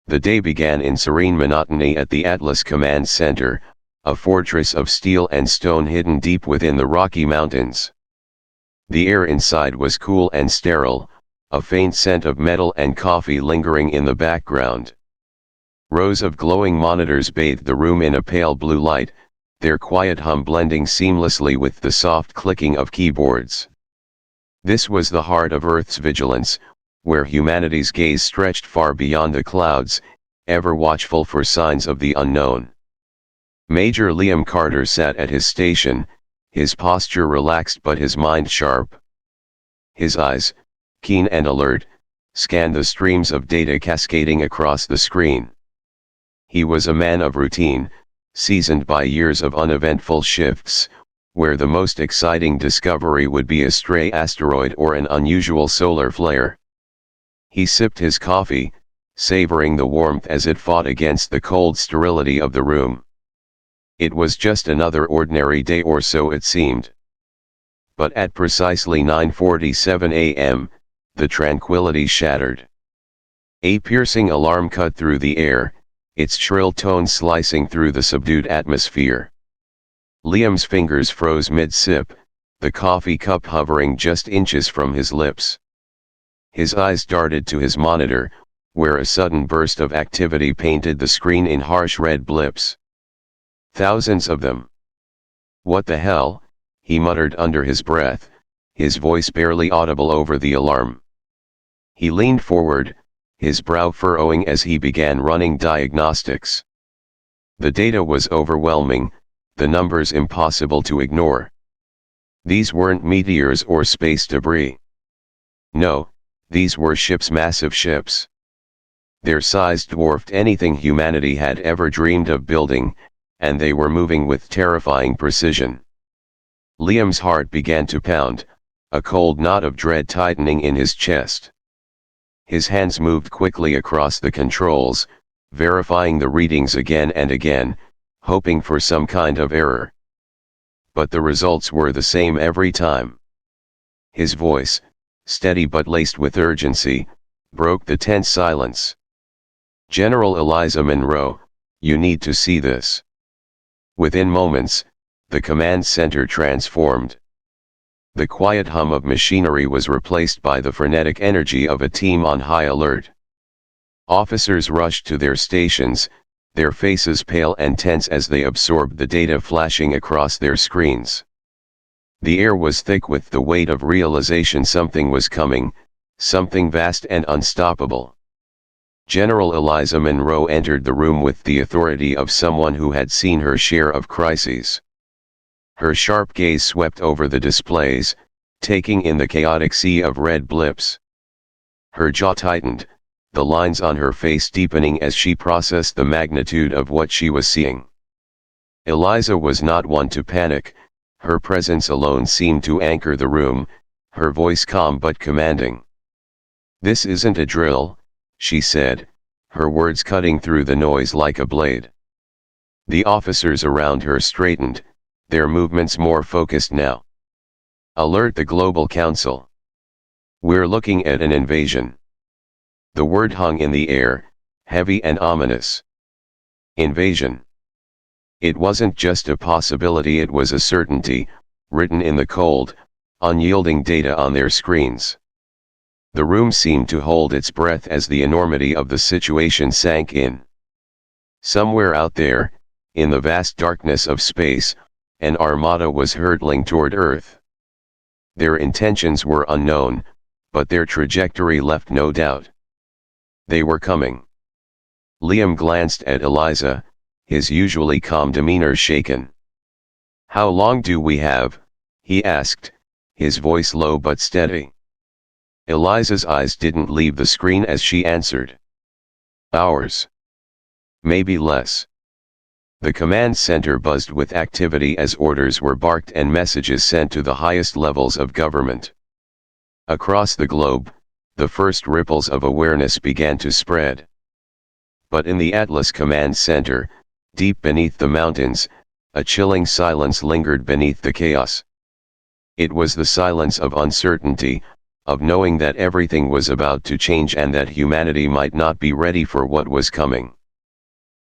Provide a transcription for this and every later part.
The day began in serene monotony at the Atlas Command Center, a fortress of steel and stone hidden deep within the Rocky Mountains. The air inside was cool and sterile, a faint scent of metal and coffee lingering in the background. Rows of glowing monitors bathed the room in a pale blue light, their quiet hum blending seamlessly with the soft clicking of keyboards. This was the heart of Earth's vigilance, where humanity's gaze stretched far beyond the clouds, ever watchful for signs of the unknown. Major Liam Carter sat at his station, his posture relaxed but his mind sharp. His eyes, keen and alert, scanned the streams of data cascading across the screen. He was a man of routine, seasoned by years of uneventful shifts, where the most exciting discovery would be a stray asteroid or an unusual solar flare. He sipped his coffee, savoring the warmth as it fought against the cold sterility of the room. It was just another ordinary day, or so it seemed. But at precisely 9:47 a.m., the tranquility shattered. A piercing alarm cut through the air, its shrill tones slicing through the subdued atmosphere. Liam's fingers froze mid-sip, the coffee cup hovering just inches from his lips. His eyes darted to his monitor, where a sudden burst of activity painted the screen in harsh red blips. Thousands of them. What the hell, he muttered under his breath, his voice barely audible over the alarm. He leaned forward, his brow furrowing as he began running diagnostics. The data was overwhelming, the numbers impossible to ignore. These weren't meteors or space debris. No, these were ships, massive ships. Their size dwarfed anything humanity had ever dreamed of building, and they were moving with terrifying precision. Liam's heart began to pound, a cold knot of dread tightening in his chest. His hands moved quickly across the controls, verifying the readings again and again, hoping for some kind of error. But the results were the same every time. His voice, steady but laced with urgency, broke the tense silence. "General Eliza Monroe, you need to see this." Within moments, the command center transformed. The quiet hum of machinery was replaced by the frenetic energy of a team on high alert. Officers rushed to their stations, their faces pale and tense as they absorbed the data flashing across their screens. The air was thick with the weight of realization something was coming, something vast and unstoppable. General Eliza Monroe entered the room with the authority of someone who had seen her share of crises. Her sharp gaze swept over the displays, taking in the chaotic sea of red blips. Her jaw tightened, the lines on her face deepening as she processed the magnitude of what she was seeing. Eliza was not one to panic, her presence alone seemed to anchor the room, her voice calm but commanding. "This isn't a drill," she said, her words cutting through the noise like a blade. The officers around her straightened, their movements more focused now. "Alert the Global Council. We're looking at an invasion." The word hung in the air, heavy and ominous. Invasion. It wasn't just a possibility, it was a certainty, written in the cold, unyielding data on their screens. The room seemed to hold its breath as the enormity of the situation sank in. Somewhere out there, in the vast darkness of space, an armada was hurtling toward Earth. Their intentions were unknown, but their trajectory left no doubt. They were coming. Liam glanced at Eliza, his usually calm demeanor shaken. "How long do we have?" he asked, his voice low but steady. Eliza's eyes didn't leave the screen as she answered. "Hours. Maybe less." The command center buzzed with activity as orders were barked and messages sent to the highest levels of government. Across the globe, the first ripples of awareness began to spread. But in the Atlas Command Center, deep beneath the mountains, a chilling silence lingered beneath the chaos. It was the silence of uncertainty, of knowing that everything was about to change and that humanity might not be ready for what was coming.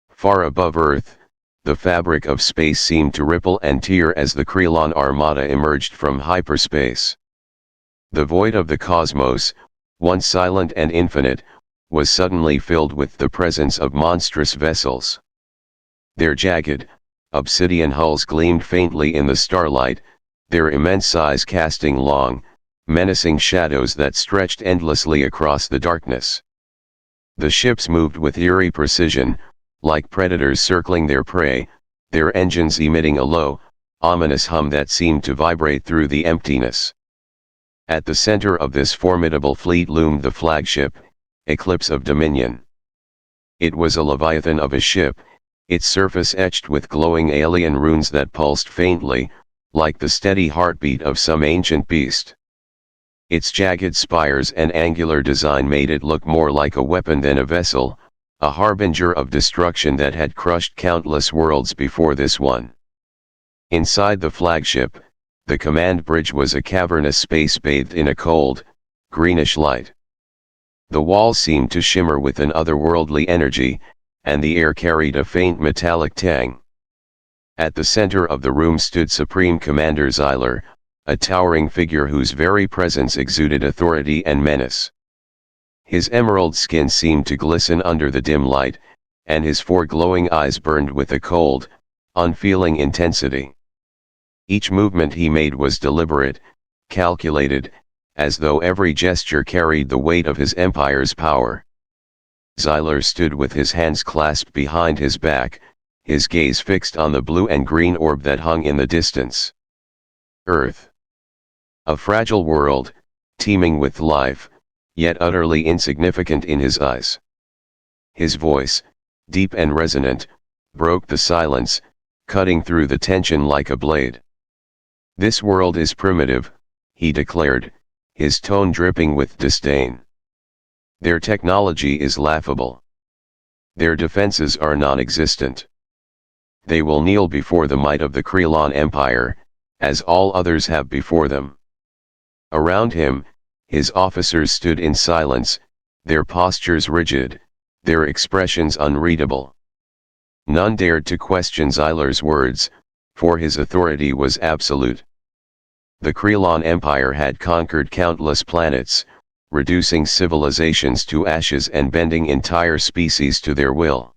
Far above Earth, the fabric of space seemed to ripple and tear as the Krylon armada emerged from hyperspace. The void of the cosmos, once silent and infinite, was suddenly filled with the presence of monstrous vessels. Their jagged, obsidian hulls gleamed faintly in the starlight, their immense size casting long, menacing shadows that stretched endlessly across the darkness. The ships moved with eerie precision, like predators circling their prey, their engines emitting a low, ominous hum that seemed to vibrate through the emptiness. At the center of this formidable fleet loomed the flagship, Eclipse of Dominion. It was a leviathan of a ship, its surface etched with glowing alien runes that pulsed faintly, like the steady heartbeat of some ancient beast. Its jagged spires and angular design made it look more like a weapon than a vessel, a harbinger of destruction that had crushed countless worlds before this one. Inside the flagship, the command bridge was a cavernous space bathed in a cold, greenish light. The walls seemed to shimmer with an otherworldly energy, and the air carried a faint metallic tang. At the center of the room stood Supreme Commander Xyler, a towering figure whose very presence exuded authority and menace. His emerald skin seemed to glisten under the dim light, and his four glowing eyes burned with a cold, unfeeling intensity. Each movement he made was deliberate, calculated, as though every gesture carried the weight of his empire's power. Xyler stood with his hands clasped behind his back, his gaze fixed on the blue and green orb that hung in the distance. Earth. A fragile world, teeming with life, yet utterly insignificant in his eyes. His voice, deep and resonant, broke the silence, cutting through the tension like a blade. "This world is primitive," he declared, his tone dripping with disdain. "Their technology is laughable. Their defenses are non-existent. They will kneel before the might of the Krylon Empire, as all others have before them." Around him, his officers stood in silence, their postures rigid, their expressions unreadable. None dared to question Xyler's words, for his authority was absolute. The Krylon Empire had conquered countless planets, reducing civilizations to ashes and bending entire species to their will.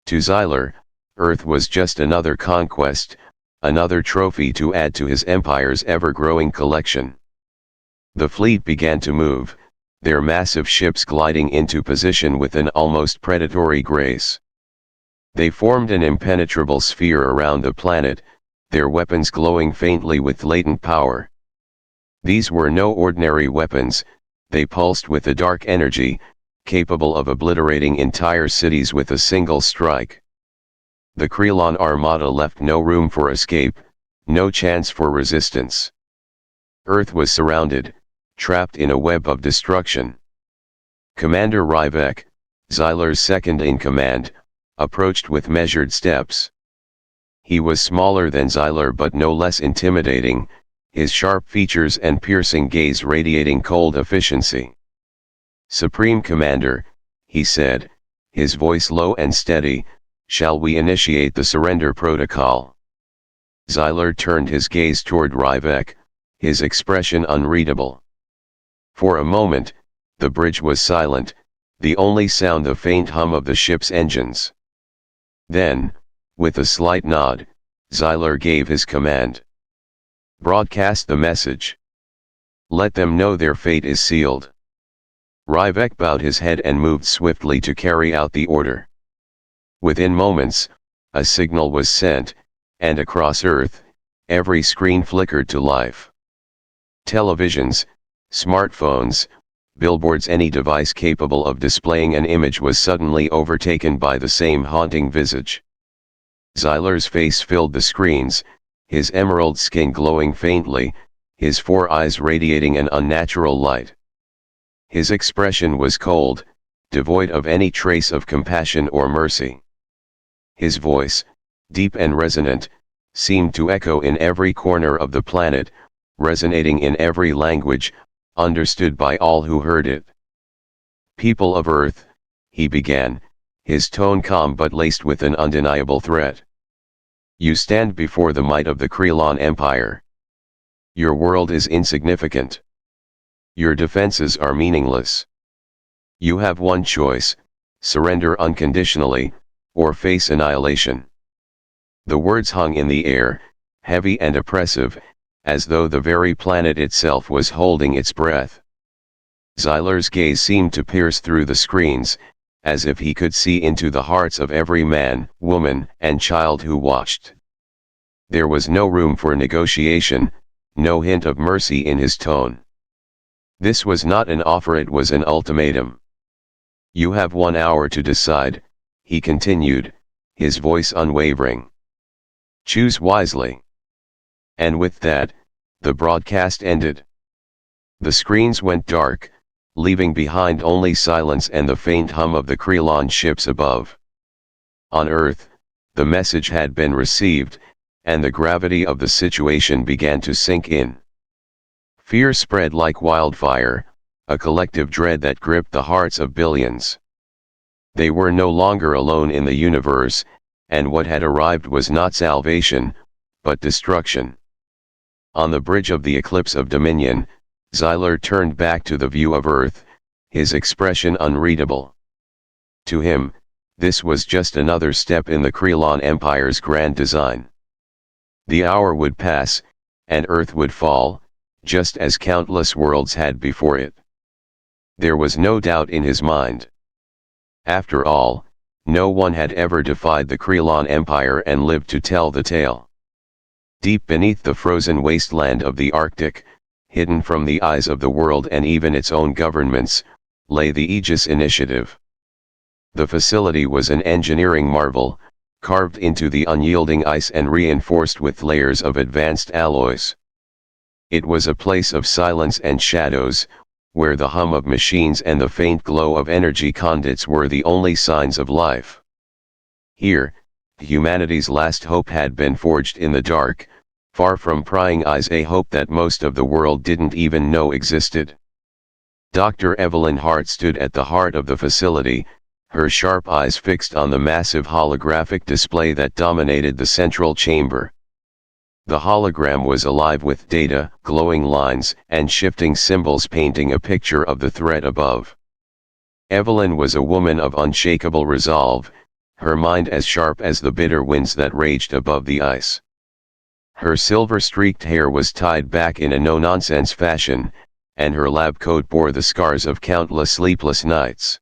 To Xyler, Earth was just another conquest, another trophy to add to his empire's ever-growing collection. The fleet began to move, their massive ships gliding into position with an almost predatory grace. They formed an impenetrable sphere around the planet, their weapons glowing faintly with latent power. These were no ordinary weapons, they pulsed with a dark energy, capable of obliterating entire cities with a single strike. The Krylon Armada left no room for escape, no chance for resistance. Earth was surrounded, trapped in a web of destruction. Commander Ryvek, Xyler's second-in-command, approached with measured steps. He was smaller than Xyler but no less intimidating, his sharp features and piercing gaze radiating cold efficiency. "Supreme Commander," he said, his voice low and steady, "shall we initiate the surrender protocol?" Xyler turned his gaze toward Ryvek, his expression unreadable. For a moment, the bridge was silent, the only sound the faint hum of the ship's engines. Then, with a slight nod, Xyler gave his command. "Broadcast the message. Let them know their fate is sealed." Ryvek bowed his head and moved swiftly to carry out the order. Within moments, a signal was sent, and across Earth, every screen flickered to life. Televisions, smartphones, billboards, any device capable of displaying an image was suddenly overtaken by the same haunting visage. Xyler's face filled the screens, his emerald skin glowing faintly, his four eyes radiating an unnatural light. His expression was cold, devoid of any trace of compassion or mercy. His voice, deep and resonant, seemed to echo in every corner of the planet, resonating in every language, understood by all who heard it. "People of Earth," he began, his tone calm but laced with an undeniable threat. "You stand before the might of the Krylon Empire. Your world is insignificant. Your defenses are meaningless. You have one choice: surrender unconditionally, or face annihilation." The words hung in the air, heavy and oppressive, as though the very planet itself was holding its breath. Xyler's gaze seemed to pierce through the screens, as if he could see into the hearts of every man, woman, and child who watched. There was no room for negotiation, no hint of mercy in his tone. This was not an offer, it was an ultimatum. "You have 1 hour to decide," he continued, his voice unwavering. "Choose wisely." And with that, the broadcast ended. The screens went dark, leaving behind only silence and the faint hum of the Krylon ships above. On Earth, the message had been received, and the gravity of the situation began to sink in. Fear spread like wildfire, a collective dread that gripped the hearts of billions. They were no longer alone in the universe, and what had arrived was not salvation, but destruction. On the bridge of the Eclipse of Dominion, Xyler turned back to the view of Earth, his expression unreadable. To him, this was just another step in the Krylon Empire's grand design. The hour would pass, and Earth would fall, just as countless worlds had before it. There was no doubt in his mind. After all, no one had ever defied the Krylon Empire and lived to tell the tale. Deep beneath the frozen wasteland of the Arctic, hidden from the eyes of the world and even its own governments, lay the Aegis Initiative. The facility was an engineering marvel, carved into the unyielding ice and reinforced with layers of advanced alloys. It was a place of silence and shadows, where the hum of machines and the faint glow of energy conduits were the only signs of life. Here, humanity's last hope had been forged in the dark, far from prying eyes, a hope that most of the world didn't even know existed. Dr. Evelyn Hart stood at the heart of the facility, her sharp eyes fixed on the massive holographic display that dominated the central chamber. The hologram was alive with data, glowing lines, and shifting symbols painting a picture of the threat above. Evelyn was a woman of unshakable resolve, her mind as sharp as the bitter winds that raged above the ice. Her silver-streaked hair was tied back in a no-nonsense fashion, and her lab coat bore the scars of countless sleepless nights.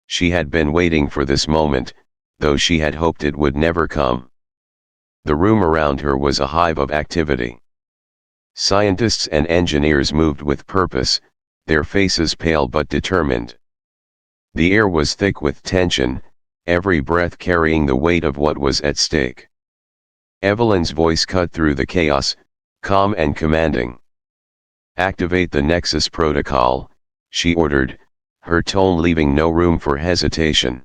She had been waiting for this moment, though she had hoped it would never come. The room around her was a hive of activity. Scientists and engineers moved with purpose, their faces pale but determined. The air was thick with tension, every breath carrying the weight of what was at stake. Evelyn's voice cut through the chaos, calm and commanding. "Activate the Nexus Protocol," she ordered, her tone leaving no room for hesitation.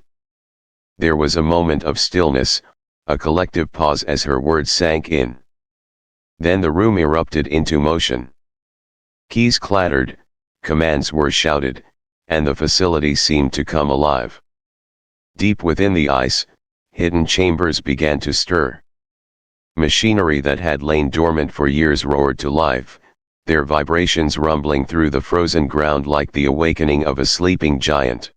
There was a moment of stillness, a collective pause as her words sank in. Then the room erupted into motion. Keys clattered, commands were shouted, and the facility seemed to come alive. Deep within the ice, hidden chambers began to stir. Machinery that had lain dormant for years roared to life, their vibrations rumbling through the frozen ground like the awakening of a sleeping giant.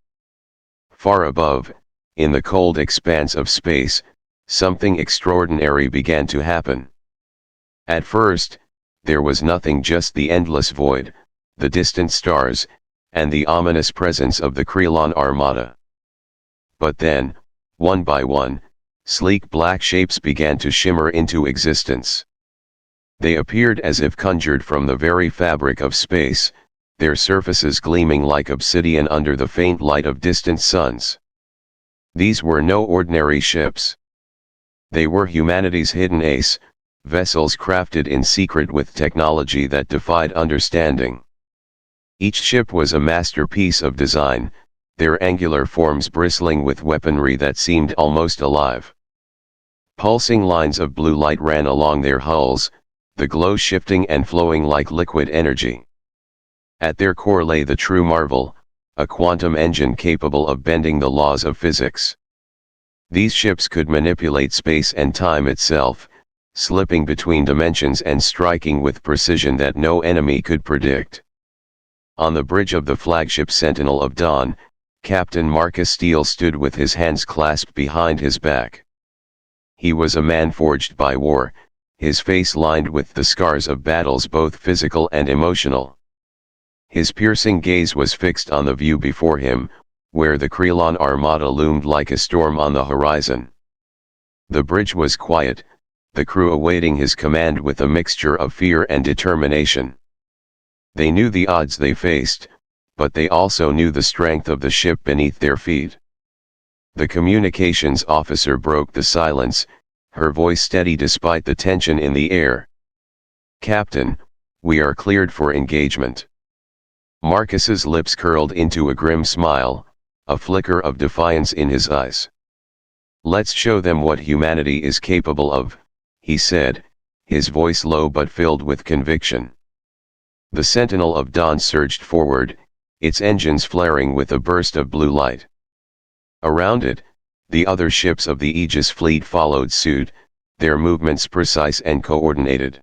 Far above, in the cold expanse of space, something extraordinary began to happen. At first, there was nothing, just the endless void, the distant stars, and the ominous presence of the Krylon Armada. But then, one by one, sleek black shapes began to shimmer into existence. They appeared as if conjured from the very fabric of space, their surfaces gleaming like obsidian under the faint light of distant suns. These were no ordinary ships. They were humanity's hidden ace, vessels crafted in secret with technology that defied understanding. Each ship was a masterpiece of design, their angular forms bristling with weaponry that seemed almost alive. Pulsing lines of blue light ran along their hulls, the glow shifting and flowing like liquid energy. At their core lay the true marvel, a quantum engine capable of bending the laws of physics. These ships could manipulate space and time itself, slipping between dimensions and striking with precision that no enemy could predict. On the bridge of the flagship Sentinel of Dawn, Captain Marcus Steele stood with his hands clasped behind his back. He was a man forged by war, his face lined with the scars of battles both physical and emotional. His piercing gaze was fixed on the view before him, where the Krelon armada loomed like a storm on the horizon. The bridge was quiet, the crew awaiting his command with a mixture of fear and determination. They knew the odds they faced, but they also knew the strength of the ship beneath their feet. The communications officer broke the silence, her voice steady despite the tension in the air. "Captain, we are cleared for engagement." Marcus's lips curled into a grim smile, a flicker of defiance in his eyes. "Let's show them what humanity is capable of," he said, his voice low but filled with conviction. The Sentinel of Dawn surged forward, its engines flaring with a burst of blue light. Around it, the other ships of the Aegis fleet followed suit, their movements precise and coordinated.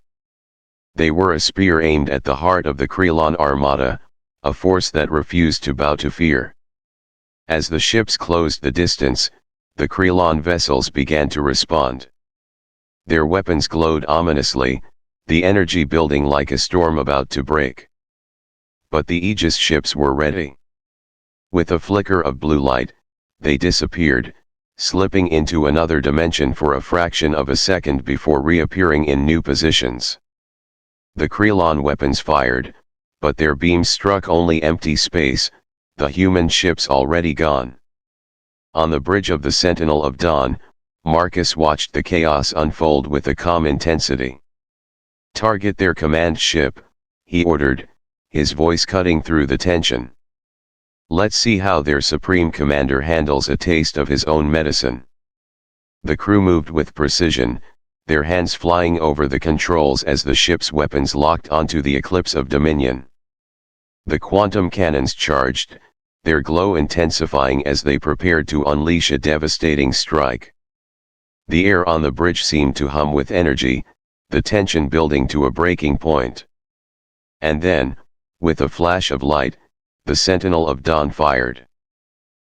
They were a spear aimed at the heart of the Krelon armada, a force that refused to bow to fear. As the ships closed the distance, the Krelon vessels began to respond. Their weapons glowed ominously, the energy building like a storm about to break. But the Aegis ships were ready. With a flicker of blue light, they disappeared, slipping into another dimension for a fraction of a second before reappearing in new positions. The Krelon weapons fired, but their beams struck only empty space, the human ships already gone. On the bridge of the Sentinel of Dawn, Marcus watched the chaos unfold with a calm intensity. "Target their command ship," he ordered, his voice cutting through the tension. "Let's see how their supreme commander handles a taste of his own medicine." The crew moved with precision, their hands flying over the controls as the ship's weapons locked onto the eclipse of dominion. The quantum cannons charged, their glow intensifying as they prepared to unleash a devastating strike. The air on the bridge seemed to hum with energy, the tension building to a breaking point. And then, with a flash of light, the Sentinel of Dawn fired.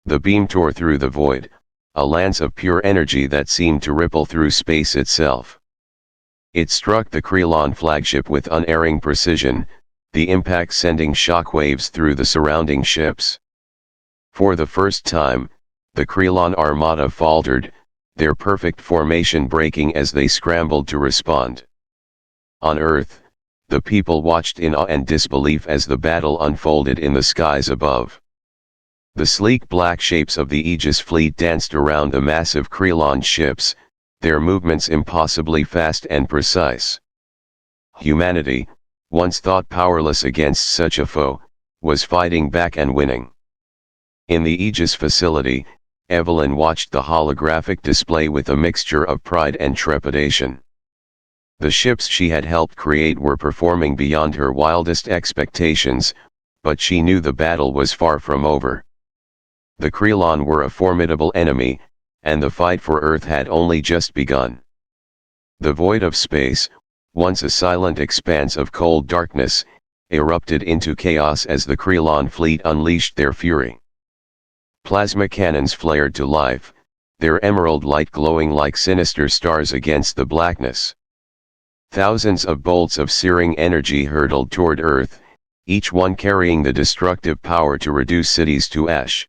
The beam tore through the void, a lance of pure energy that seemed to ripple through space itself. It struck the Krelon flagship with unerring precision, the impact sending shockwaves through the surrounding ships. For the first time, the Krelon armada faltered, their perfect formation breaking as they scrambled to respond. On Earth, the people watched in awe and disbelief as the battle unfolded in the skies above. The sleek black shapes of the Aegis fleet danced around the massive Krelon ships, their movements impossibly fast and precise. Humanity, once thought powerless against such a foe, was fighting back and winning. In the Aegis facility, Evelyn watched the holographic display with a mixture of pride and trepidation. The ships she had helped create were performing beyond her wildest expectations, but she knew the battle was far from over. The Krelon were a formidable enemy, and the fight for Earth had only just begun. The void of space, once a silent expanse of cold darkness, erupted into chaos as the Krelon fleet unleashed their fury. Plasma cannons flared to life, their emerald light glowing like sinister stars against the blackness. Thousands of bolts of searing energy hurtled toward Earth, each one carrying the destructive power to reduce cities to ash.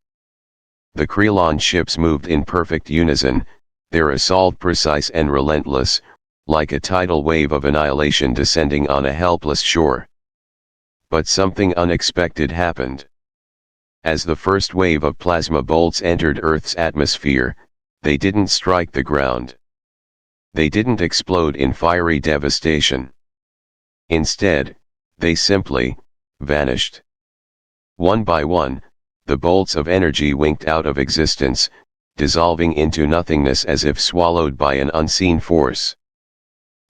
The Krelon ships moved in perfect unison, their assault precise and relentless, like a tidal wave of annihilation descending on a helpless shore. But something unexpected happened. As the first wave of plasma bolts entered Earth's atmosphere, they didn't strike the ground. They didn't explode in fiery devastation. Instead, they simply vanished. One by one, the bolts of energy winked out of existence, dissolving into nothingness as if swallowed by an unseen force.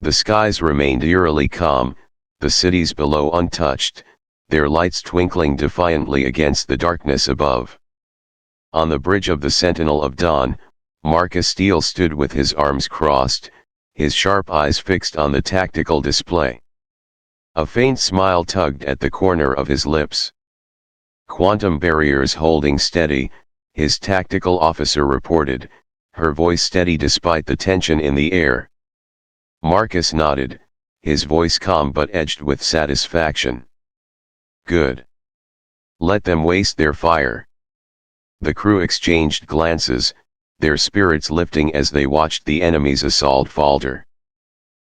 The skies remained eerily calm, the cities below untouched, their lights twinkling defiantly against the darkness above. On the bridge of the Sentinel of Dawn, Marcus Steele stood with his arms crossed, his sharp eyes fixed on the tactical display. A faint smile tugged at the corner of his lips. "Quantum barriers holding steady," his tactical officer reported, her voice steady despite the tension in the air. Marcus nodded, his voice calm but edged with satisfaction. "Good. Let them waste their fire." The crew exchanged glances, their spirits lifting as they watched the enemy's assault falter.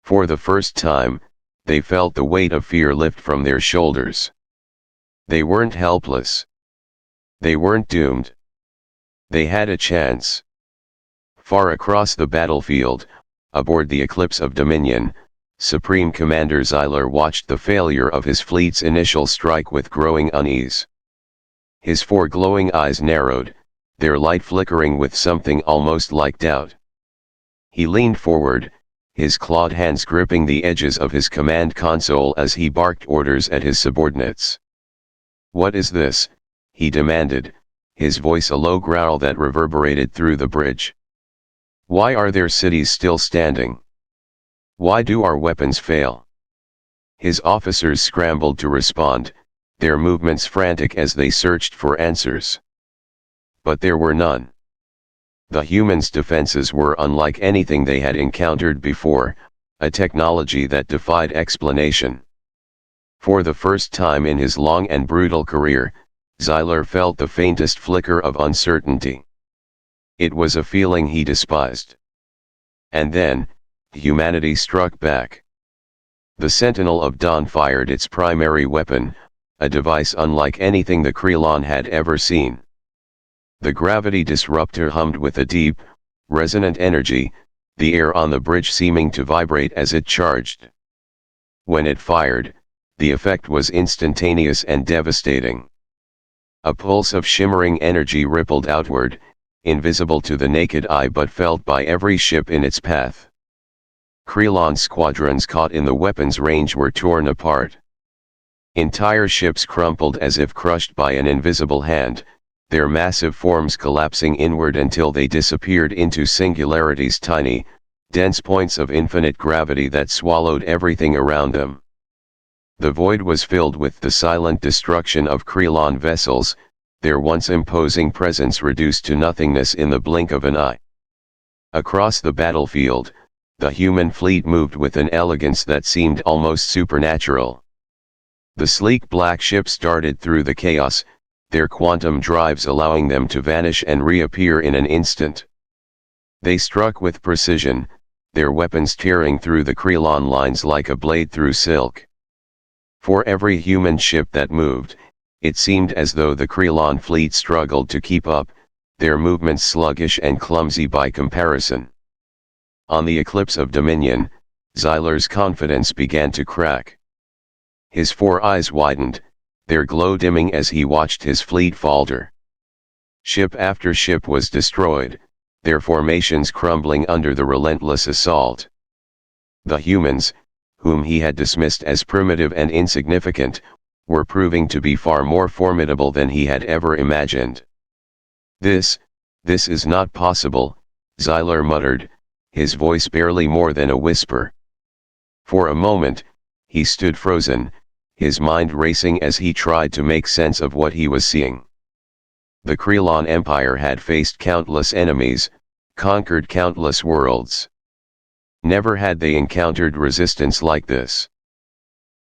For the first time, they felt the weight of fear lift from their shoulders. They weren't helpless. They weren't doomed. They had a chance. Far across the battlefield, aboard the Eclipse of Dominion, Supreme Commander Xyler watched the failure of his fleet's initial strike with growing unease. His four glowing eyes narrowed, their light flickering with something almost like doubt. He leaned forward, his clawed hands gripping the edges of his command console as he barked orders at his subordinates. "What is this?" he demanded, his voice a low growl that reverberated through the bridge. "Why are their cities still standing? Why do our weapons fail?" His officers scrambled to respond, their movements frantic as they searched for answers. But there were none. The humans' defenses were unlike anything they had encountered before, a technology that defied explanation. For the first time in his long and brutal career, Xyler felt the faintest flicker of uncertainty. It was a feeling he despised. And then, humanity struck back. The Sentinel of Dawn fired its primary weapon, a device unlike anything the Krelon had ever seen. The gravity disruptor hummed with a deep, resonant energy, the air on the bridge seeming to vibrate as it charged. When it fired, the effect was instantaneous and devastating. A pulse of shimmering energy rippled outward, invisible to the naked eye but felt by every ship in its path. Krelon squadrons caught in the weapon's range were torn apart. Entire ships crumpled as if crushed by an invisible hand, their massive forms collapsing inward until they disappeared into singularity's tiny, dense points of infinite gravity that swallowed everything around them. The void was filled with the silent destruction of Krelon vessels, their once imposing presence reduced to nothingness in the blink of an eye. Across the battlefield, the human fleet moved with an elegance that seemed almost supernatural. The sleek black ships darted through the chaos, their quantum drives allowing them to vanish and reappear in an instant. They struck with precision, their weapons tearing through the Krelon lines like a blade through silk. For every human ship that moved, it seemed as though the Krelon fleet struggled to keep up, their movements sluggish and clumsy by comparison. On the Eclipse of Dominion, Xyler's confidence began to crack. His four eyes widened, their glow dimming as he watched his fleet falter. Ship after ship was destroyed, their formations crumbling under the relentless assault. The humans, whom he had dismissed as primitive and insignificant, were proving to be far more formidable than he had ever imagined. This is not possible," Xyler muttered, his voice barely more than a whisper. For a moment, he stood frozen, his mind racing as he tried to make sense of what he was seeing. The Krelon Empire had faced countless enemies, conquered countless worlds. Never had they encountered resistance like this.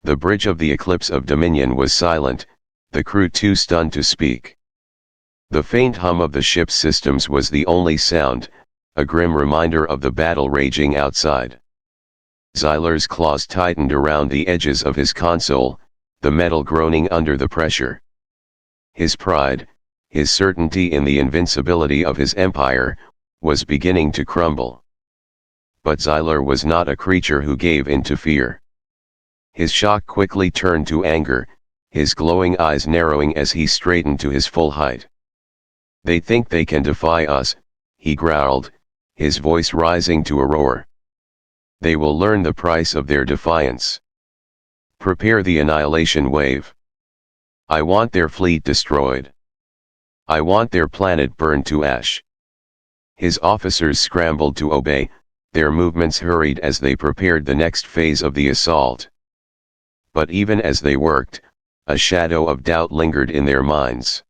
The bridge of the Eclipse of Dominion was silent, the crew too stunned to speak. The faint hum of the ship's systems was the only sound, a grim reminder of the battle raging outside. Xyler's claws tightened around the edges of his console, the metal groaning under the pressure. His pride, his certainty in the invincibility of his empire, was beginning to crumble. But Xyler was not a creature who gave in to fear. His shock quickly turned to anger, his glowing eyes narrowing as he straightened to his full height. "They think they can defy us," he growled, his voice rising to a roar. "They will learn the price of their defiance. Prepare the annihilation wave." I want their fleet destroyed. I want their planet burned to ash. His officers scrambled to obey, their movements hurried as they prepared the next phase of the assault. But even as they worked, a shadow of doubt lingered in their minds.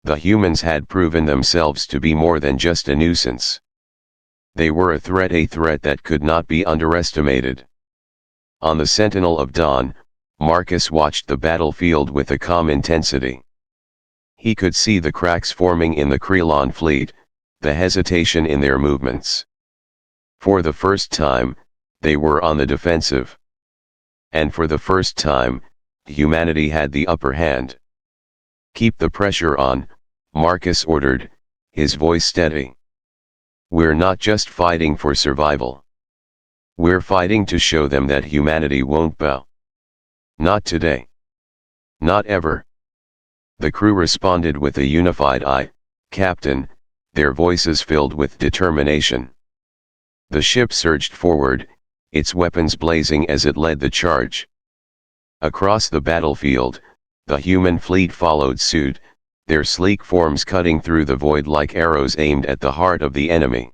The humans had proven themselves to be more than just a nuisance. They were a threat that could not be underestimated. On the Sentinel of Dawn, Marcus watched the battlefield with a calm intensity. He could see the cracks forming in the Krylon fleet, the hesitation in their movements. For the first time, they were on the defensive. And for the first time, humanity had the upper hand. "Keep the pressure on," Marcus ordered, his voice steady. "We're not just fighting for survival. We're fighting to show them that humanity won't bow. Not today. Not ever." The crew responded with a unified "Aye, Captain," their voices filled with determination. The ship surged forward, its weapons blazing as it led the charge. Across the battlefield, the human fleet followed suit, their sleek forms cutting through the void like arrows aimed at the heart of the enemy.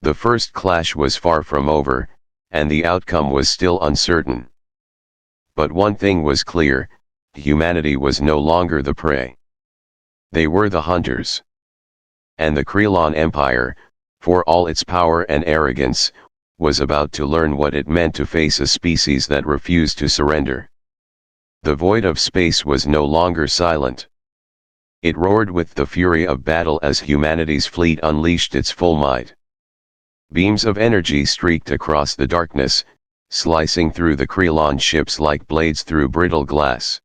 The first clash was far from over, and the outcome was still uncertain. But one thing was clear: humanity was no longer the prey. They were the hunters. And the Krylon Empire, for all its power and arrogance, was about to learn what it meant to face a species that refused to surrender. The void of space was no longer silent. It roared with the fury of battle as humanity's fleet unleashed its full might. Beams of energy streaked across the darkness, slicing through the Krylon ships like blades through brittle glass.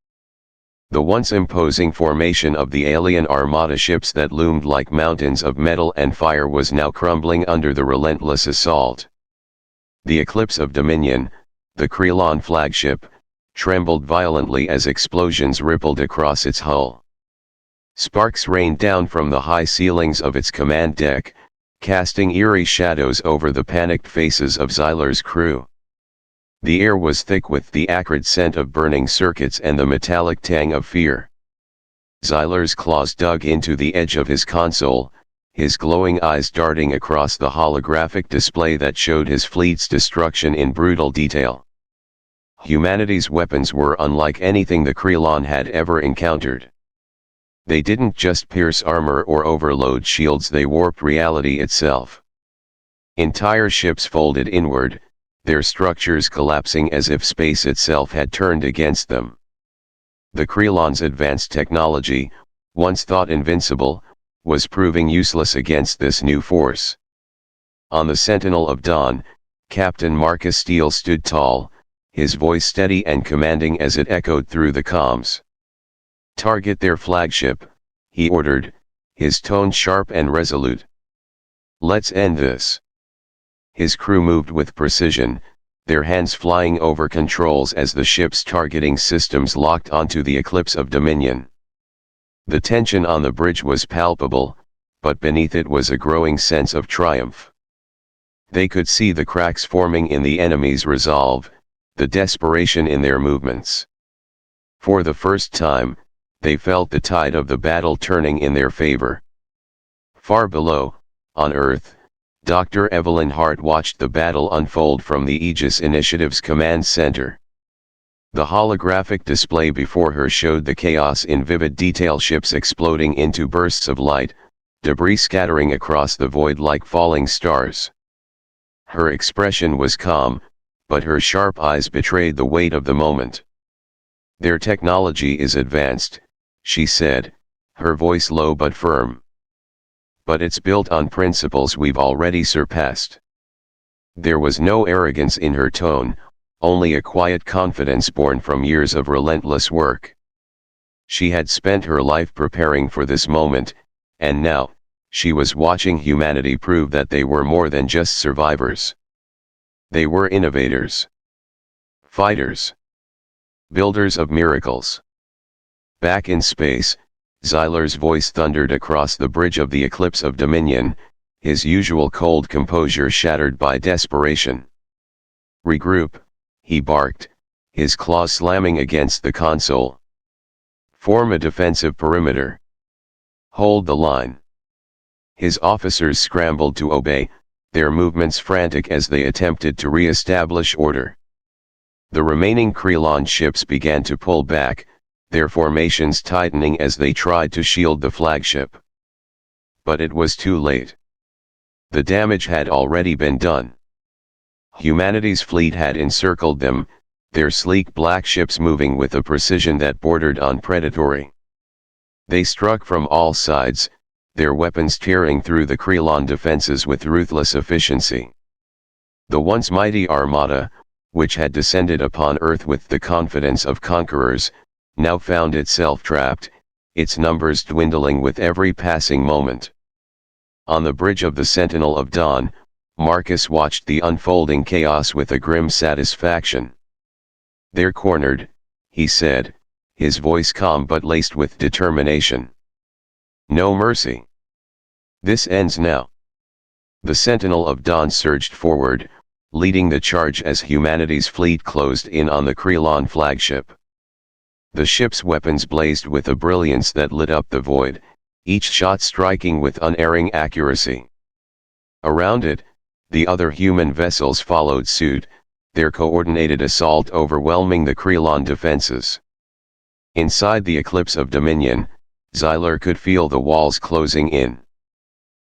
The once imposing formation of the alien armada ships that loomed like mountains of metal and fire was now crumbling under the relentless assault. The Eclipse of Dominion, the Krylon flagship, trembled violently as explosions rippled across its hull. Sparks rained down from the high ceilings of its command deck, casting eerie shadows over the panicked faces of Xyler's crew. The air was thick with the acrid scent of burning circuits and the metallic tang of fear. Xyler's claws dug into the edge of his console, his glowing eyes darting across the holographic display that showed his fleet's destruction in brutal detail. Humanity's weapons were unlike anything the Krylon had ever encountered. They didn't just pierce armor or overload shields, they warped reality itself. Entire ships folded inward, their structures collapsing as if space itself had turned against them. The Krylon's advanced technology, once thought invincible, was proving useless against this new force. On the Sentinel of Dawn, Captain Marcus Steele stood tall, his voice steady and commanding as it echoed through the comms. "Target their flagship," he ordered, his tone sharp and resolute. "Let's end this." His crew moved with precision, their hands flying over controls as the ship's targeting systems locked onto the Eclipse of Dominion. The tension on the bridge was palpable, but beneath it was a growing sense of triumph. They could see the cracks forming in the enemy's resolve, the desperation in their movements. For the first time, they felt the tide of the battle turning in their favor. Far below, on Earth, Dr. Evelyn Hart watched the battle unfold from the Aegis Initiative's command center. The holographic display before her showed the chaos in vivid detail, ships exploding into bursts of light, debris scattering across the void like falling stars. Her expression was calm, but her sharp eyes betrayed the weight of the moment. "Their technology is advanced," she said, her voice low but firm. "But it's built on principles we've already surpassed." There was no arrogance in her tone, only a quiet confidence born from years of relentless work. She had spent her life preparing for this moment, and now, she was watching humanity prove that they were more than just survivors. They were innovators. Fighters. Builders of miracles. Back in space, Xyler's voice thundered across the bridge of the Eclipse of Dominion, his usual cold composure shattered by desperation. "Regroup," he barked, his claws slamming against the console. Form a defensive perimeter. Hold the line. His officers scrambled to obey, their movements frantic as they attempted to re-establish order. The remaining Krylon ships began to pull back, their formations tightening as they tried to shield the flagship. But it was too late. The damage had already been done. Humanity's fleet had encircled them, their sleek black ships moving with a precision that bordered on predatory. They struck from all sides, their weapons tearing through the Krylon defenses with ruthless efficiency. The once mighty armada, which had descended upon Earth with the confidence of conquerors, now found itself trapped, its numbers dwindling with every passing moment. On the bridge of the Sentinel of Dawn, Marcus watched the unfolding chaos with a grim satisfaction. "They're cornered," he said, his voice calm but laced with determination. "No mercy. This ends now." The Sentinel of Dawn surged forward, leading the charge as humanity's fleet closed in on the Krylon flagship. The ship's weapons blazed with a brilliance that lit up the void, each shot striking with unerring accuracy. Around it, the other human vessels followed suit, their coordinated assault overwhelming the Krylon defenses. Inside the eclipse of dominion, Xyler could feel the walls closing in.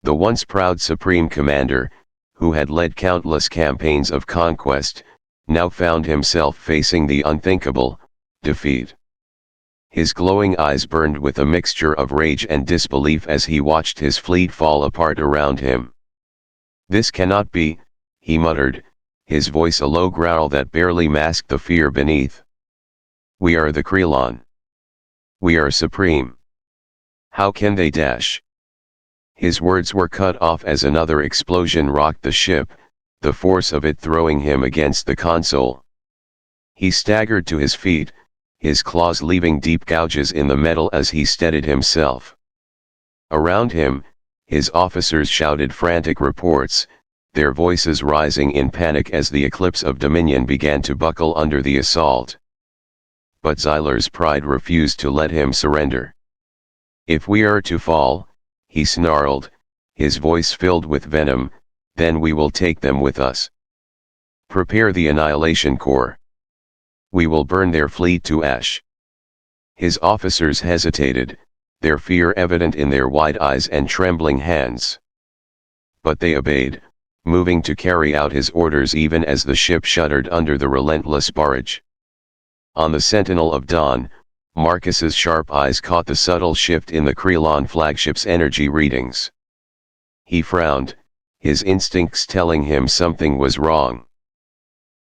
The once proud Supreme Commander, who had led countless campaigns of conquest, now found himself facing the unthinkable, defeat. His glowing eyes burned with a mixture of rage and disbelief as he watched his fleet fall apart around him. "This cannot be," he muttered, his voice a low growl that barely masked the fear beneath. "We are the Krylon. We are supreme. How can they dash?" His words were cut off as another explosion rocked the ship, the force of it throwing him against the console. He staggered to his feet, his claws leaving deep gouges in the metal as he steadied himself. Around him, his officers shouted frantic reports, their voices rising in panic as the eclipse of dominion began to buckle under the assault. But Xyler's pride refused to let him surrender. "If we are to fall," he snarled, his voice filled with venom, "then we will take them with us. Prepare the Annihilation Corps. We will burn their fleet to ash." His officers hesitated, their fear evident in their wide eyes and trembling hands. But they obeyed, moving to carry out his orders even as the ship shuddered under the relentless barrage. On the Sentinel of Dawn, Marcus's sharp eyes caught the subtle shift in the Krylon flagship's energy readings. He frowned, his instincts telling him something was wrong.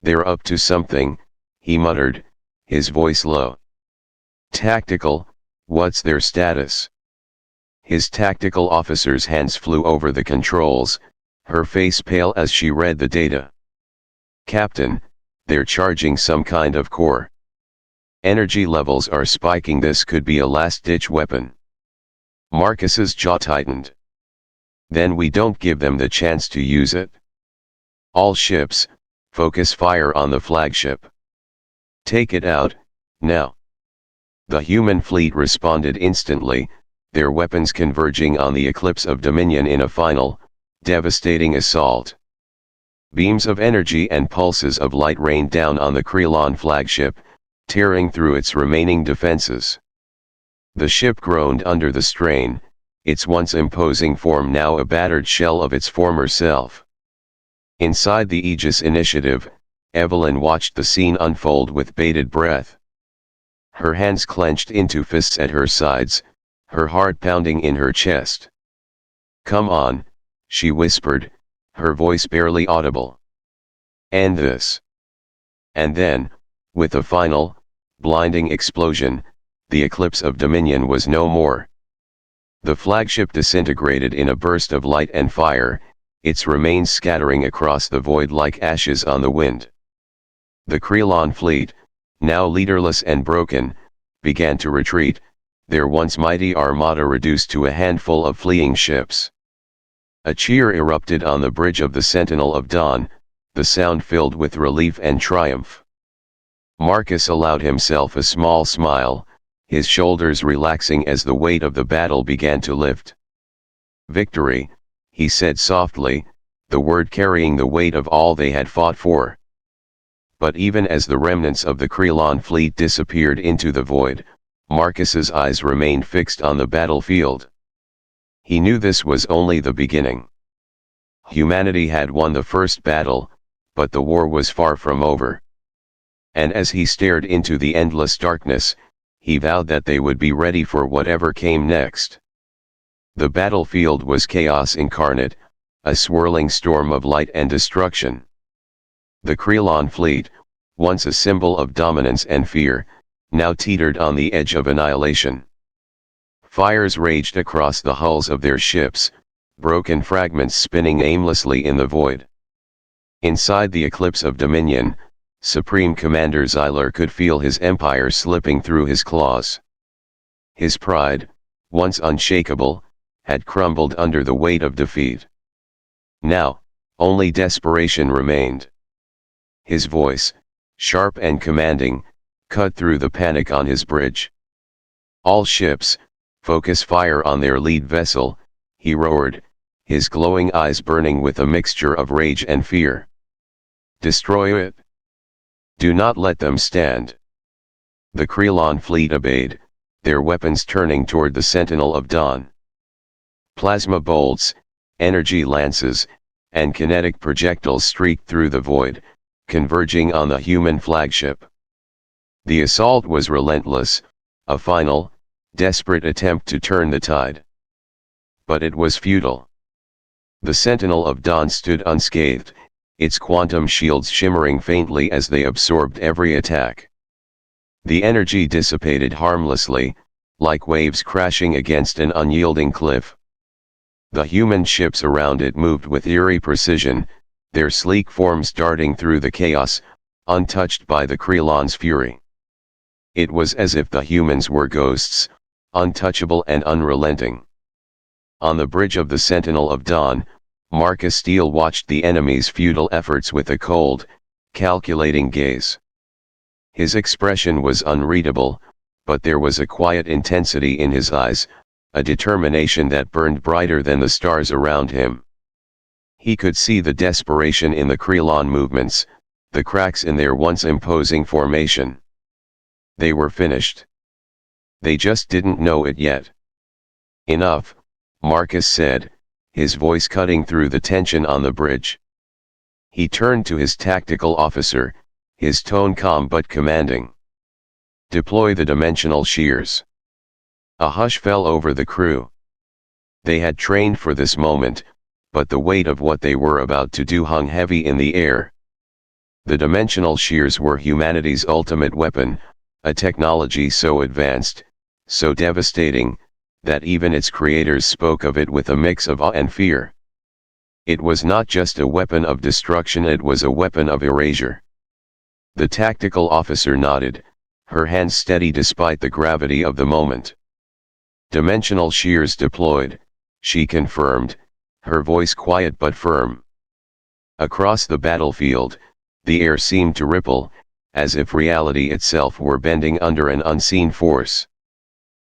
"They're up to something," he muttered, his voice low. "Tactical, what's their status?" His tactical officer's hands flew over the controls, her face pale as she read the data. "Captain, they're charging some kind of core. Energy levels are spiking. This could be a last-ditch weapon." Marcus's jaw tightened. "Then we don't give them the chance to use it. All ships, focus fire on the flagship. Take it out, now." The human fleet responded instantly, their weapons converging on the eclipse of dominion in a final, devastating assault. Beams of energy and pulses of light rained down on the Krylon flagship, tearing through its remaining defenses. The ship groaned under the strain, its once imposing form now a battered shell of its former self. Inside the Aegis Initiative, Evelyn watched the scene unfold with bated breath. Her hands clenched into fists at her sides, her heart pounding in her chest. "Come on," she whispered, her voice barely audible. "End this." And then, with a final, blinding explosion, the eclipse of dominion was no more. The flagship disintegrated in a burst of light and fire, its remains scattering across the void like ashes on the wind. The Krylon fleet, now leaderless and broken, began to retreat, their once mighty armada reduced to a handful of fleeing ships. A cheer erupted on the bridge of the Sentinel of Dawn, the sound filled with relief and triumph. Marcus allowed himself a small smile, his shoulders relaxing as the weight of the battle began to lift. "Victory," he said softly, the word carrying the weight of all they had fought for. But even as the remnants of the Krylon fleet disappeared into the void, Marcus's eyes remained fixed on the battlefield. He knew this was only the beginning. Humanity had won the first battle, but the war was far from over. And as he stared into the endless darkness, he vowed that they would be ready for whatever came next. The battlefield was chaos incarnate, a swirling storm of light and destruction. The Krylon fleet, once a symbol of dominance and fear, now teetered on the edge of annihilation. Fires raged across the hulls of their ships, broken fragments spinning aimlessly in the void. Inside the eclipse of dominion, Supreme Commander Xylar could feel his empire slipping through his claws. His pride, once unshakable, had crumbled under the weight of defeat. Now, only desperation remained. His voice, sharp and commanding, cut through the panic on his bridge. "All ships, focus fire on their lead vessel," he roared, his glowing eyes burning with a mixture of rage and fear. "Destroy it. Do not let them stand." The Krylon fleet obeyed, their weapons turning toward the Sentinel of Dawn. Plasma bolts, energy lances, and kinetic projectiles streaked through the void, converging on the human flagship. The assault was relentless, a final, desperate attempt to turn the tide. But it was futile. The Sentinel of Dawn stood unscathed, its quantum shields shimmering faintly as they absorbed every attack. The energy dissipated harmlessly, like waves crashing against an unyielding cliff. The human ships around it moved with eerie precision, their sleek forms darting through the chaos, untouched by the Krylon's fury. It was as if the humans were ghosts, untouchable and unrelenting. On the bridge of the Sentinel of Dawn, Marcus Steele watched the enemy's futile efforts with a cold, calculating gaze. His expression was unreadable, but there was a quiet intensity in his eyes, a determination that burned brighter than the stars around him. He could see the desperation in the Krylon movements, the cracks in their once imposing formation. They were finished. They just didn't know it yet. "Enough," Marcus said, his voice cutting through the tension on the bridge. He turned to his tactical officer, his tone calm but commanding. "Deploy the dimensional shears." A hush fell over the crew. They had trained for this moment, but the weight of what they were about to do hung heavy in the air. The dimensional shears were humanity's ultimate weapon, a technology so advanced, so devastating, that even its creators spoke of it with a mix of awe and fear. It was not just a weapon of destruction, it was a weapon of erasure. The tactical officer nodded, her hands steady despite the gravity of the moment. "Dimensional shears deployed," she confirmed, her voice quiet but firm. Across the battlefield, the air seemed to ripple, as if reality itself were bending under an unseen force.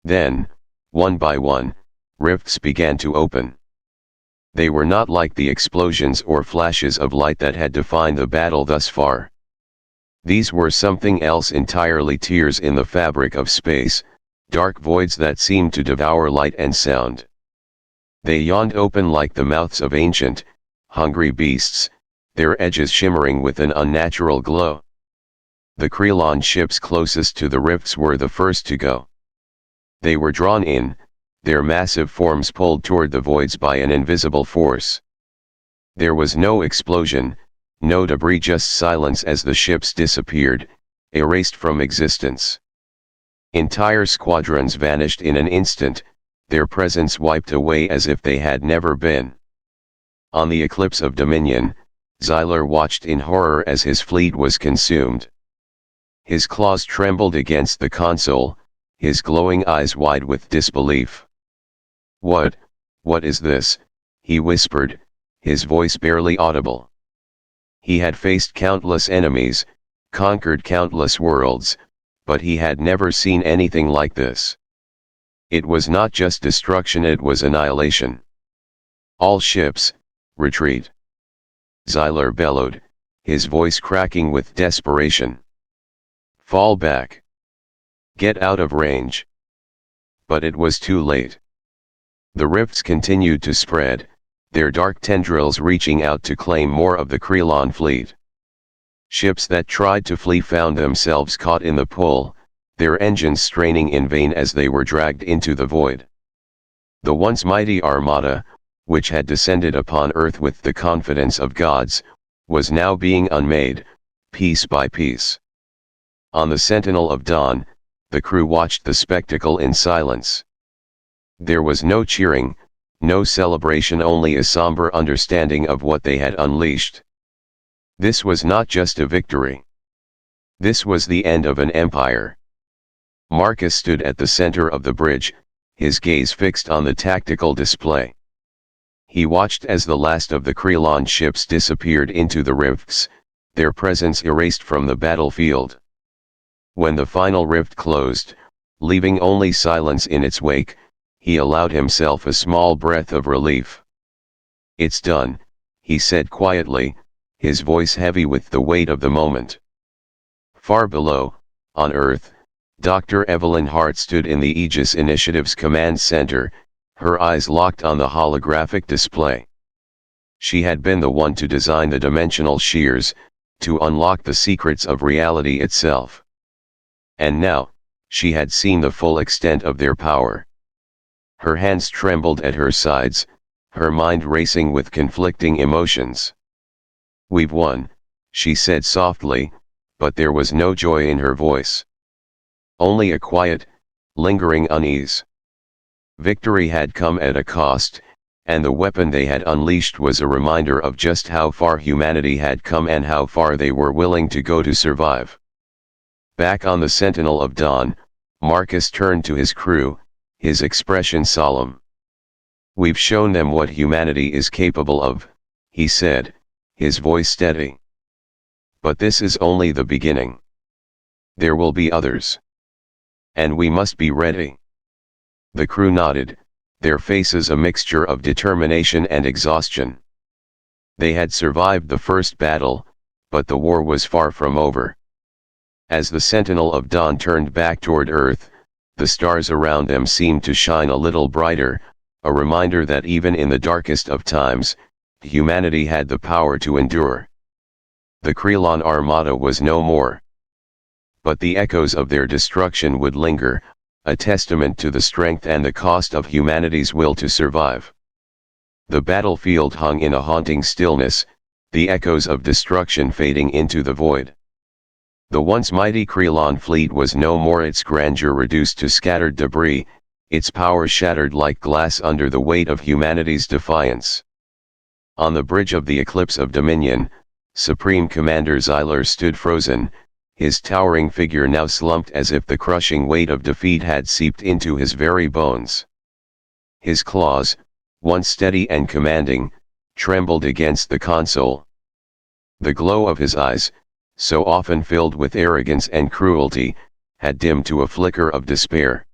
Then, one by one, rifts began to open. They were not like the explosions or flashes of light that had defined the battle thus far. These were something else entirely, tears in the fabric of space, dark voids that seemed to devour light and sound. They yawned open like the mouths of ancient, hungry beasts, their edges shimmering with an unnatural glow. The Krylon ships closest to the rifts were the first to go. They were drawn in, their massive forms pulled toward the voids by an invisible force. There was no explosion, no debris, just silence as the ships disappeared, erased from existence. Entire squadrons vanished in an instant, their presence wiped away as if they had never been. On the eclipse of dominion, Xylar watched in horror as his fleet was consumed. His claws trembled against the console, his glowing eyes wide with disbelief. What is this?" he whispered, his voice barely audible. He had faced countless enemies, conquered countless worlds, but he had never seen anything like this. It was not just destruction, it was annihilation. All ships, retreat. Xylar bellowed, his voice cracking with desperation. Fall back. Get out of range. But it was too late. The rifts continued to spread, their dark tendrils reaching out to claim more of the Krelon fleet. Ships that tried to flee found themselves caught in the pull, their engines straining in vain as they were dragged into the void. The once mighty armada, which had descended upon Earth with the confidence of gods, was now being unmade, piece by piece. On the Sentinel of Dawn, the crew watched the spectacle in silence. There was no cheering, no celebration, only a somber understanding of what they had unleashed. This was not just a victory. This was the end of an empire. Marcus stood at the center of the bridge, his gaze fixed on the tactical display. He watched as the last of the Krelon ships disappeared into the rifts, their presence erased from the battlefield. When the final rift closed, leaving only silence in its wake, he allowed himself a small breath of relief. "It's done," he said quietly, his voice heavy with the weight of the moment. Far below, on Earth, Dr. Evelyn Hart stood in the Aegis Initiative's command center, her eyes locked on the holographic display. She had been the one to design the dimensional shears, to unlock the secrets of reality itself. And now, she had seen the full extent of their power. Her hands trembled at her sides, her mind racing with conflicting emotions. "We've won," she said softly, but there was no joy in her voice. Only a quiet, lingering unease. Victory had come at a cost, and the weapon they had unleashed was a reminder of just how far humanity had come and how far they were willing to go to survive. Back on the Sentinel of Dawn, Marcus turned to his crew, his expression solemn. "We've shown them what humanity is capable of," he said, his voice steady. "But this is only the beginning. There will be others. And we must be ready." The crew nodded, their faces a mixture of determination and exhaustion. They had survived the first battle, but the war was far from over. As the Sentinel of Dawn turned back toward Earth, the stars around them seemed to shine a little brighter, a reminder that even in the darkest of times, humanity had the power to endure. The Krelon Armada was no more. But the echoes of their destruction would linger, a testament to the strength and the cost of humanity's will to survive. The battlefield hung in a haunting stillness, the echoes of destruction fading into the void. The once mighty Krelon fleet was no more, its grandeur reduced to scattered debris, its power shattered like glass under the weight of humanity's defiance. On the bridge of the Eclipse of Dominion, Supreme Commander Xylar stood frozen, his towering figure now slumped as if the crushing weight of defeat had seeped into his very bones. His claws, once steady and commanding, trembled against the console. The glow of his eyes, so often filled with arrogance and cruelty, had dimmed to a flicker of despair.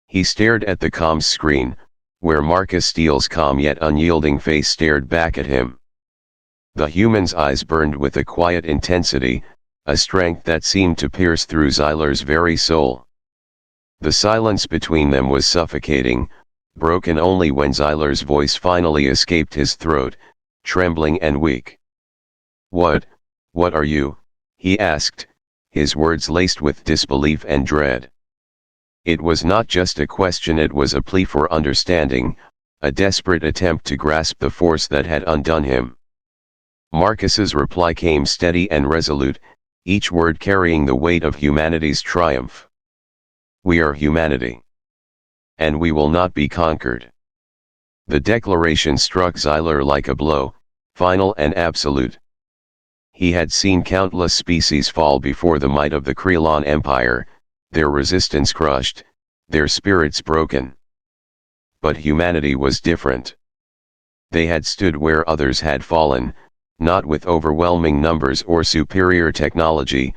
He stared at the comms screen, where Marcus Steele's calm yet unyielding face stared back at him. The human's eyes burned with a quiet intensity, a strength that seemed to pierce through Xylar's very soul. The silence between them was suffocating, broken only when Xylar's voice finally escaped his throat, trembling and weak. What are you?" he asked, his words laced with disbelief and dread. It was not just a question, it was a plea for understanding, a desperate attempt to grasp the force that had undone him. Marcus's reply came steady and resolute, each word carrying the weight of humanity's triumph. "We are humanity. And we will not be conquered." The declaration struck Xylar like a blow, final and absolute. He had seen countless species fall before the might of the Krelon Empire, their resistance crushed, their spirits broken. But humanity was different. They had stood where others had fallen, not with overwhelming numbers or superior technology,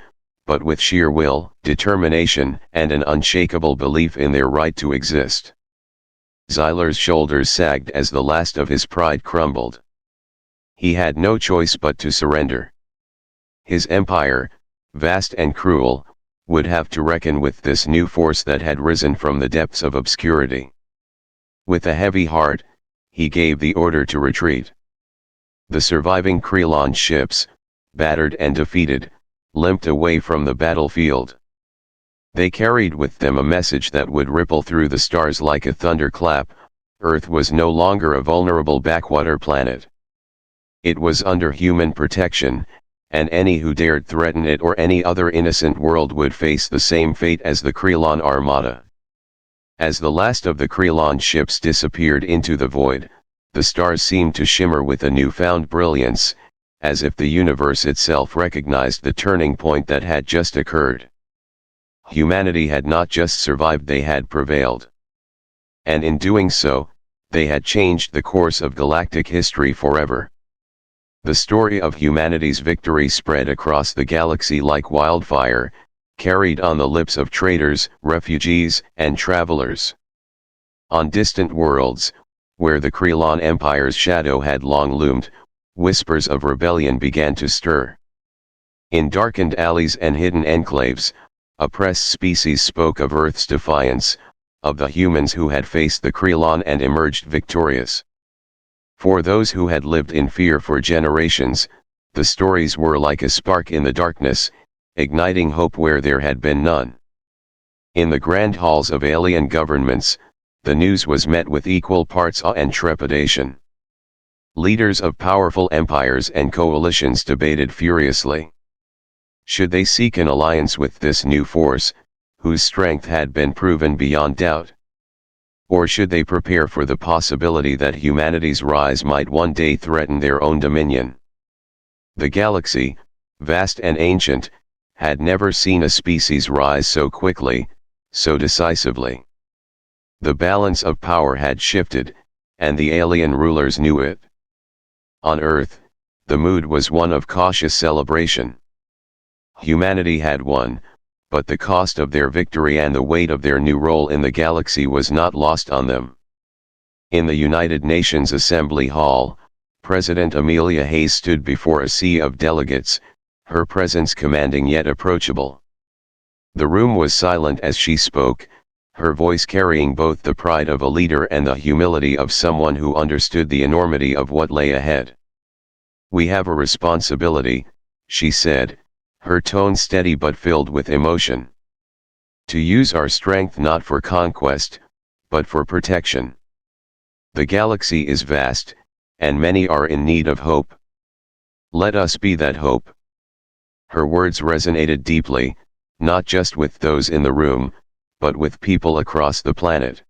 but with sheer will, determination, and an unshakable belief in their right to exist. Xyler's shoulders sagged as the last of his pride crumbled. He had no choice but to surrender. His empire, vast and cruel, would have to reckon with this new force that had risen from the depths of obscurity. With a heavy heart, he gave the order to retreat. The surviving Krelon ships, battered and defeated, limped away from the battlefield. They carried with them a message that would ripple through the stars like a thunderclap: Earth was no longer a vulnerable backwater planet. It was under human protection, and any who dared threaten it or any other innocent world would face the same fate as the Krelon armada. As the last of the Krelon ships disappeared into the void, the stars seemed to shimmer with a newfound brilliance, as if the universe itself recognized the turning point that had just occurred. Humanity had not just survived, they had prevailed. And in doing so, they had changed the course of galactic history forever. The story of humanity's victory spread across the galaxy like wildfire, carried on the lips of traders, refugees, and travelers. On distant worlds, where the Krelon Empire's shadow had long loomed, whispers of rebellion began to stir. In darkened alleys and hidden enclaves, oppressed species spoke of Earth's defiance, of the humans who had faced the Krelon and emerged victorious. For those who had lived in fear for generations, the stories were like a spark in the darkness, igniting hope where there had been none. In the grand halls of alien governments, the news was met with equal parts awe and trepidation. Leaders of powerful empires and coalitions debated furiously. Should they seek an alliance with this new force, whose strength had been proven beyond doubt? Or should they prepare for the possibility that humanity's rise might one day threaten their own dominion? The galaxy, vast and ancient, had never seen a species rise so quickly, so decisively. The balance of power had shifted, and the alien rulers knew it. On Earth, the mood was one of cautious celebration. Humanity had won, but the cost of their victory and the weight of their new role in the galaxy was not lost on them. In the United Nations Assembly Hall, President Amelia Hayes stood before a sea of delegates, her presence commanding yet approachable. The room was silent as she spoke, her voice carrying both the pride of a leader and the humility of someone who understood the enormity of what lay ahead. "We have a responsibility," she said, her tone steady but filled with emotion. "To use our strength not for conquest, but for protection. The galaxy is vast, and many are in need of hope. Let us be that hope." Her words resonated deeply, not just with those in the room, but with people across the planet.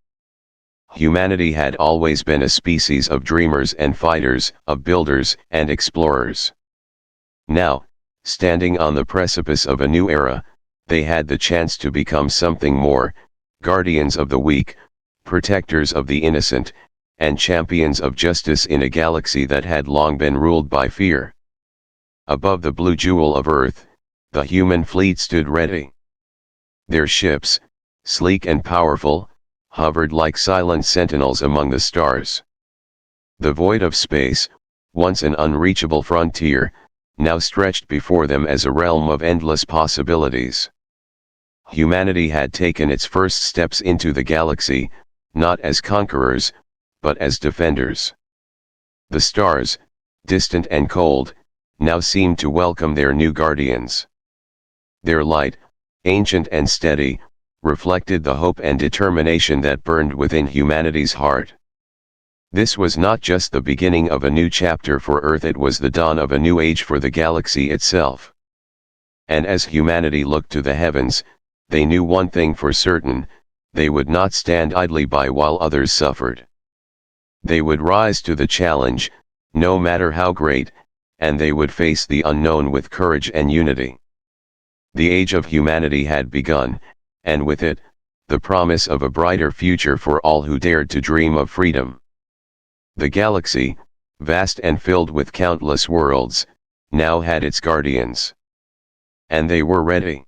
Humanity had always been a species of dreamers and fighters, of builders and explorers. Now, standing on the precipice of a new era, they had the chance to become something more: guardians of the weak, protectors of the innocent, and champions of justice in a galaxy that had long been ruled by fear. Above the blue jewel of Earth, the human fleet stood ready. Their ships, sleek and powerful, hovered like silent sentinels among the stars. The void of space, once an unreachable frontier, now stretched before them as a realm of endless possibilities. Humanity had taken its first steps into the galaxy, not as conquerors, but as defenders. The stars, distant and cold, now seemed to welcome their new guardians. Their light, ancient and steady, reflected the hope and determination that burned within humanity's heart. This was not just the beginning of a new chapter for Earth, it was the dawn of a new age for the galaxy itself. And as humanity looked to the heavens, they knew one thing for certain: they would not stand idly by while others suffered. They would rise to the challenge, no matter how great, and they would face the unknown with courage and unity. The age of humanity had begun, and with it, the promise of a brighter future for all who dared to dream of freedom. The galaxy, vast and filled with countless worlds, now had its guardians. And they were ready.